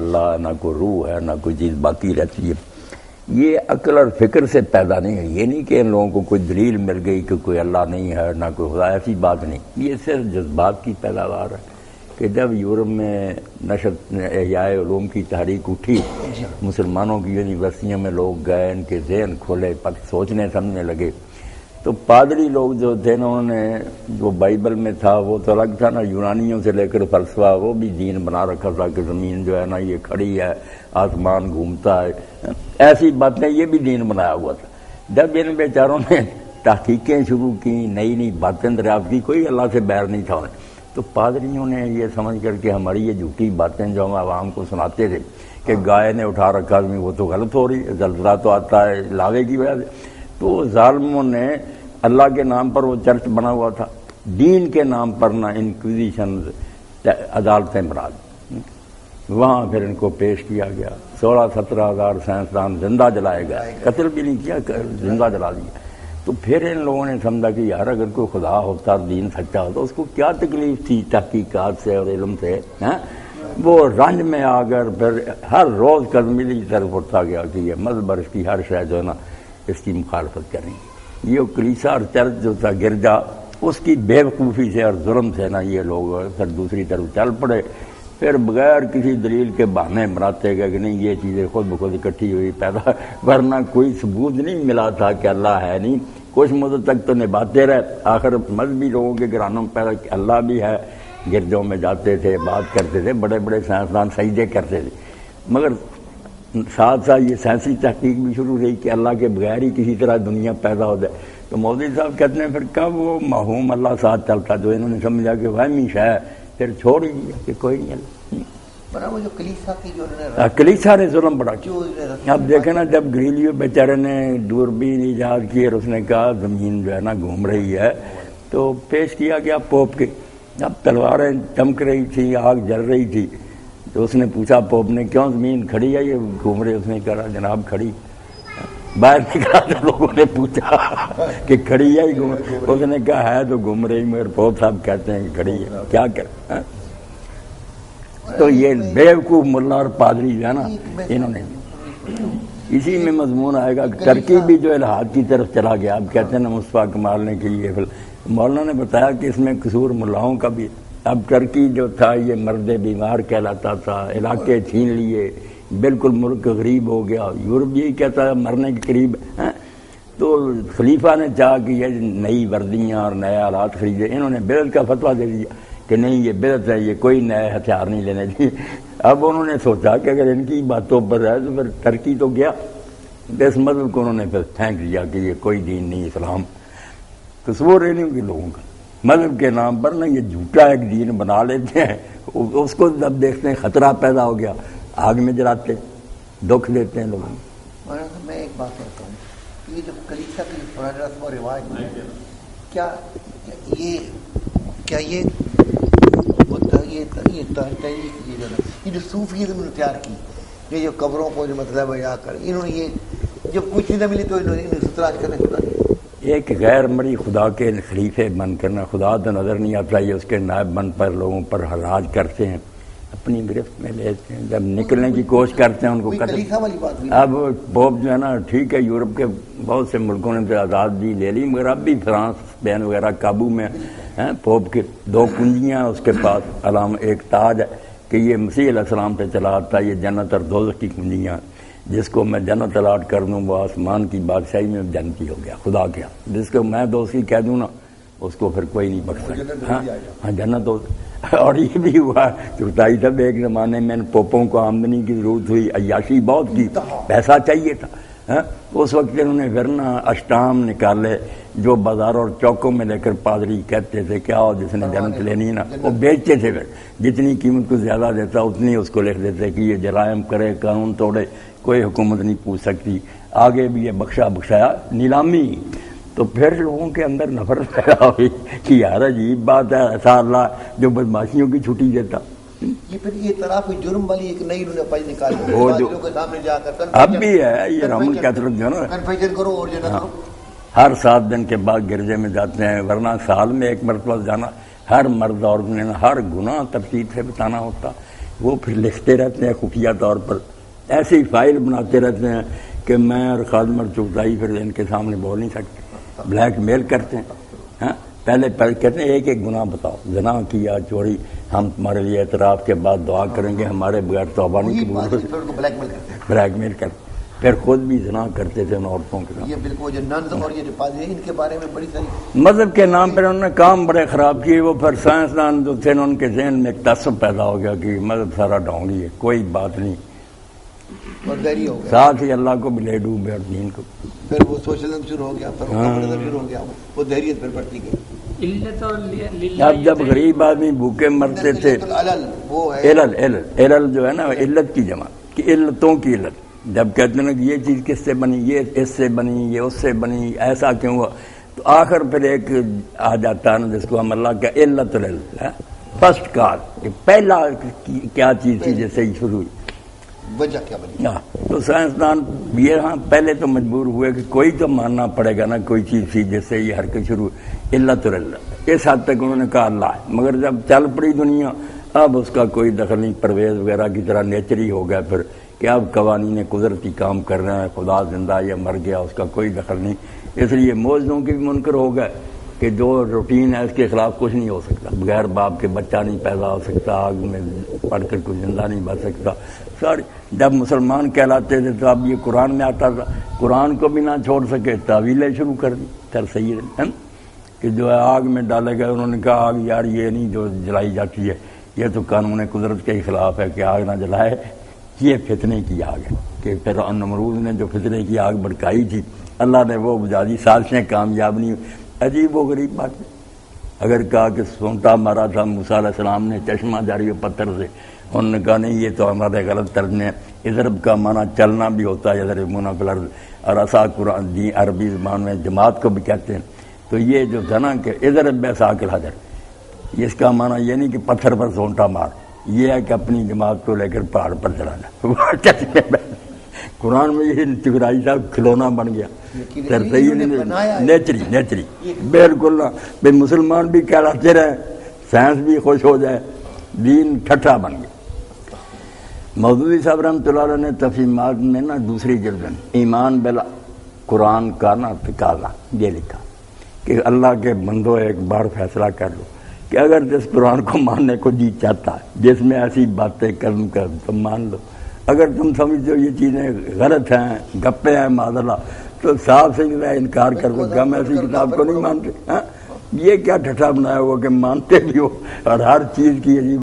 اللہ، نہ کوئی روح ہے، نہ کوئی چیز باقی رہتی ہے. یہ عقل اور فکر سے پیدا نہیں ہے. یہ نہیں کہ ان لوگوں کو کوئی دلیل مل گئی کہ کوئی اللہ نہیں ہے نہ کوئی خدا، ایسی بات نہیں. یہ صرف جذبات کی پیداوار ہے کہ جب یورپ میں نشر احیاء علوم کی تحریک اٹھی، مسلمانوں کی یونیورسٹیوں میں لوگ گئے، ان کے ذہن کھولے، سوچنے سمجھنے لگے، تو پادری لوگ جو تھے نا، انہوں نے جو بائبل میں تھا وہ تو الگ تھا نا، یونانیوں سے لے کر فلسفہ وہ بھی دین بنا رکھا تھا کہ زمین جو ہے نا یہ کھڑی ہے، آسمان گھومتا ہے، ایسی باتیں یہ بھی دین بنایا ہوا تھا. جب ان بیچاروں نے تحقیقیں شروع کی، نئی نئی باتیں دریافت کی، کوئی اللہ سے بیر نہیں تھا انہیں، تو پادریوں نے یہ سمجھ کر کے ہماری یہ جھوٹی باتیں جو ہم عوام کو سناتے تھے کہ گائے نے اٹھا رکھا آدمی، وہ تو غلط ہو رہی ہے، زلزلہ تو آتا ہے لاوے کی وجہ سے. تو ظالموں نے اللہ کے نام پر وہ چرچ بنا ہوا تھا، دین کے نام پر نہ انکویزیشن عدالتیں بنا دی. وہاں پھر ان کو پیش کیا گیا، 16-17 ہزار سائنسدان زندہ جلائے گئے، قتل بھی نہیں کیا، زندہ جلا دیا. تو پھر ان لوگوں نے سمجھا کہ یار اگر کوئی خدا ہوتا، دین سچا ہوتا، اس کو کیا تکلیف تھی تحقیقات سے اور علم سے. وہ رنج میں آ کر پھر ہر روز قدمی کی طرف اٹھتا گیا کہ یہ مذہب اور اس کی ہر شے جو ہے نا اس کی مخالفت کریں گے. یہ کلیسا اور چرچ جو تھا گرجا، اس کی بے وقوفی سے اور ظلم سے نا یہ لوگ پھر دوسری طرف چل پڑے. پھر بغیر کسی دلیل کے بہانے بناتے گئے کہ نہیں یہ چیزیں خود بخود اکٹھی ہوئی پیدا، ورنہ کوئی ثبوت نہیں ملا تھا کہ اللہ ہے نہیں. کچھ مدت تک تو نبھاتے رہے، آخر مذہبی لوگوں کے گھرانوں میں پیدا کہ اللہ بھی ہے، گرجوں میں جاتے تھے، بات کرتے تھے، بڑے بڑے سائنسدان سجدے کرتے تھے. مگر ساتھ ساتھ یہ سائنسی تحقیق بھی شروع رہی کہ اللہ کے بغیر ہی کسی طرح دنیا پیدا ہو جائے. تو مودی صاحب کہتے ہیں پھر کب وہ محوم اللہ ساتھ چلتا، جو انہوں نے سمجھا کہ وہمی شے ہے، پھر چھوڑ ہی دیا کہ کوئی نہیں اللہ. وہ جو کلیسا نے ظلم بڑا کیا. اب دیکھیں نا، جب گریلیو بیچارے نے دوربین ایجاد کی اور اس نے کہا زمین جو ہے نا گھوم رہی ہے، تو پیش کیا گیا پوپ کے. اب تلواریں چمک رہی تھی، آگ جل رہی تھی، تو اس نے پوچھا پوپ نے کیوں زمین کھڑی ہے یہ گھوم رہی؟ اس نے کہا جناب کھڑی. باہر نکلا تو لوگوں نے پوچھا کہ کھڑی ہے گھوم، اس نے کہا ہے تو گھوم رہی، مگر پوپ صاحب کہتے ہیں کہ کھڑی ہے، کیا کریں. تو یہ بیوقوف ملا اور پادری جو ہے نا، انہوں نے اسی میں مضمون آئے گا کہ ترکی بھی جو الحاد کی طرف چلا گیا. اب کہتے ہیں نا مصطفیٰ کمال نے کہ یہ مولانا نے بتایا کہ اس میں قصور ملاؤں کا بھی. اب ترکی جو تھا یہ مرد بیمار کہلاتا تھا، علاقے چھین لیے، بالکل ملک غریب ہو گیا. یورپ یہی کہتا ہے مرنے کے قریب. تو خلیفہ نے چاہا کہ یہ نئی وردیاں اور نئے آلات خریدے. انہوں نے بدعت کا فتویٰ دے دیا کہ نہیں یہ بدعت ہے، یہ کوئی نئے ہتھیار نہیں لینے چاہیے. اب انہوں نے سوچا کہ اگر ان کی باتوں پر ہے تو پھر ترکی تو گیا. اس مذہب کو انہوں نے پھر پھینک دیا کہ یہ کوئی دین نہیں، اسلام. تصور ہے نہیں کہ لوگوں کا مذہب کے نام پر نا یہ جھوٹا ایک دین بنا لیتے ہیں، اس کو جب دیکھتے ہیں خطرہ پیدا ہو گیا آگ میں جلاتے، دکھ دیتے ہیں لوگوں کو. میں ایک بات کرتا ہوں، یہ جو کلیسا کی پرانی رسم و رواج ہے، کیا یہ جو صوفیزم نے تیار کی، یہ جو قبروں کو جو مطلب ہے کر، انہوں نے یہ جب کچھ نہ ملی تو انہوں نے ستراج کرنے خدا ایک غیر مری خدا کے خلیفے بن کرنا. خدا تو نظر نہیں آتا، یہ اس کے نائب بن پر لوگوں پر راج کرتے ہیں، اپنی گرفت میں لیتے ہیں، جب نکلنے کی کوشش کرتے ہیں ان کو قتل. اب پوپ جو ہے نا، ٹھیک ہے یورپ کے بہت سے ملکوں نے تو آزادی لے لی، مگر اب بھی فرانس، اسپین وغیرہ قابو میں ہیں. پوپ کے 2 کنجیاں اس کے پاس، علام ایک تاج ہے کہ یہ مسیح علیہ السلام پہ چلا آتا ہے، یہ جنت اور دوزخ کی کنجیاں. جس کو میں جنت الاٹ کر دوں وہ آسمان کی بادشاہی میں جنتی ہو گیا خدا کیا. جس کو میں دوستی کہہ دوں نا اس کو پھر کوئی نہیں بخش سکتا. ہاں جنت ہو. اور یہ بھی ہوا چوتھائی تب ایک زمانے میں پوپوں کو آمدنی کی ضرورت ہوئی، عیاشی بہت کی، پیسہ چاہیے تھا. اس وقت انہوں نے ورنہ اشٹام نکالے جو بازاروں اور چوکوں میں لے کر پادری کہتے تھے کیا ہو جس نے جنت لینی ہے نا، وہ بیچتے تھے. پھر جتنی قیمت کو زیادہ دیتا اتنی اس کو لکھ دیتے کہ یہ جرائم کرے، قانون توڑے، کوئی حکومت نہیں پوچھ سکتی. آگے بھی یہ بخشایا نیلامی. تو پھر لوگوں کے اندر نفرت پیدا ہوئی کہ یار عجیب بات ہے، ایسا اللہ جو بدماشیوں کی چھٹی دیتا. یہ پھر یہ طرف جرم والی ایک نئی پائی نکالی وہ جو کے سامنے جا کر اب بھی ہے یہ رحمن کی طرف جو نا کنفیشن کرو اور جو نا ہر 7 دن کے بعد گرجے میں جاتے ہیں، ورنہ سال میں 1 مرتبہ جانا. ہر مرد اور نے ہر گناہ ترتیب سے بتانا ہوتا. وہ پھر لکھتے رہتے ہیں خفیہ طور پر، ایسی فائل بناتے رہتے ہیں کہ میں اور خادم چغتائی پھر ان کے سامنے بول نہیں سکتے، بلیک میل کرتے ہیں. ہاں پہلے کہتے ہیں ایک ایک گناہ بتاؤ، زنا کیا، چوری، ہم تمہارے لیے اعتراف کے بعد دعا کریں گے، ہمارے بغیر توبہ نہیں قبول ہوتی، بلیک میل کرتے. پھر خود بھی زنا کرتے تھے ان عورتوں کے ساتھ. یہ بالکل جو ننز اور یہ پادری ان کے بارے میں بڑی ساری مذہب کے نام پر انہوں نے کام بڑے خراب کیے. وہ پھر سائنسدان جو تھے ان کے ذہن میں ایک تعصب پیدا ہو گیا کہ مذہب سارا ڈھونگی ہے، کوئی بات نہیں، اور دہری ہو گیا، ساتھ ہی اللہ کو بھی لے ڈوبے اور دین کو. پھر وہ سوشلزم شروع ہو گیا، پھر وہ کمونزم شروع ہو گیا، وہ دہریت پھر بڑھتی گئی. اب جب غریب آدمی بھوکے مرتے تھے، وہ ہے علل جو ہے نا علت کی جمع کہ علتوں کی علت، جب کہتے ہیں کہ یہ چیز کس سے بنی، یہ اس سے بنی، یہ اس سے بنی، ایسا کیوں ہوا، تو آخر پھر ایک آ جاتا ہے نا جس کو ہم اللہ کا علت العلت ہے، فرسٹ کاز، کہ پہلا کیا چیز تھی جس سے یہ شروع ہوئی، وجہ کیا بنی. تو سائنسدان یہ ہاں پہلے تو مجبور ہوئے کہ کوئی تو ماننا پڑے گا نا کوئی چیز تھی جس سے یہ حرکت شروع، علت العلت. اس حد تک انہوں نے کہا اللہ ہے، مگر جب چل پڑی دنیا اب اس کا کوئی دخل نہیں، پرویز وغیرہ کی طرح نیچری ہو گیا پھر کہ اب قوانین قدرتی کام کر رہے ہیں، خدا زندہ یا مر گیا اس کا کوئی دخل نہیں. اس لیے موجودوں کے بھی منکر ہو گئے کہ جو روٹین ہے اس کے خلاف کچھ نہیں ہو سکتا، بغیر باپ کے بچہ نہیں پیدا ہو سکتا، آگ میں پڑھ کر کوئی زندہ نہیں بچ سکتا. سارے جب مسلمان کہلاتے تھے تو اب یہ قرآن میں آتا تھا، قرآن کو بھی نہ چھوڑ سکے، تعویلیں شروع کر دی سر سید کہ جو ہے آگ میں ڈالے گئے. انہوں نے کہا آگ یار یہ نہیں جو جلائی جاتی ہے، یہ تو قانون قدرت کے خلاف ہے کہ آگ نہ جلائے، یہ فتنے کی آگ ہے. کہ پھر نمرود نے جو فتنے کی آگ بھڑکائی تھی اللہ نے وہ بجھا دی، سازشیں کامیاب نہیں. عجیب و غریب بات ہے. اگر کہا کہ سونٹا مارا تھا موسیٰ علیہ السلام نے چشمہ جاری پتھر سے، انہوں نے کہا نہیں یہ تو ہمارے غلط ترجمے ہیں. اضرب کا معنی چلنا بھی ہوتا ہے، یضربون فی الارض، اور عصا قرآن دی عربی زبان میں جماعت کو بھی کہتے ہیں. تو یہ جو تھا نا کہ اضرب بعصاک الحجر، اس کا معنی یہ نہیں کہ پتھر پر سونٹا مار، یہ ہے کہ اپنی جماعت کو لے کر پہاڑ پر چڑھانا. قرآن میں یہ ٹکرائی صاحب کھلونا بن گیا. نیچری بالکل نہ بھائی مسلمان بھی کہلاتے رہے، سائنس بھی خوش ہو جائے، دین ٹھٹھا بن گیا. مودودی صاحب رحمۃ اللہ علیہ نے تفہیمات میں نا دوسری جلد ایمان بلا قرآن کا نا تقاضا یہ لکھا کہ اللہ کے بندو ایک بار فیصلہ کر لو کہ اگر جس قرآن کو ماننے کو جی چاہتا ہے، جس میں ایسی باتیں کروں کر تم مان لو، اگر تم سمجھتے ہو یہ چیزیں غلط ہیں، گپے ہیں معاذ اللہ، تو صاف سے انکار کر دو کہ ہم ایسی کتاب کو نہیں مانتے. یہ کیا ٹھٹھا بنایا ہوا کہ مانتے بھی ہو اور ہر چیز کی عجیب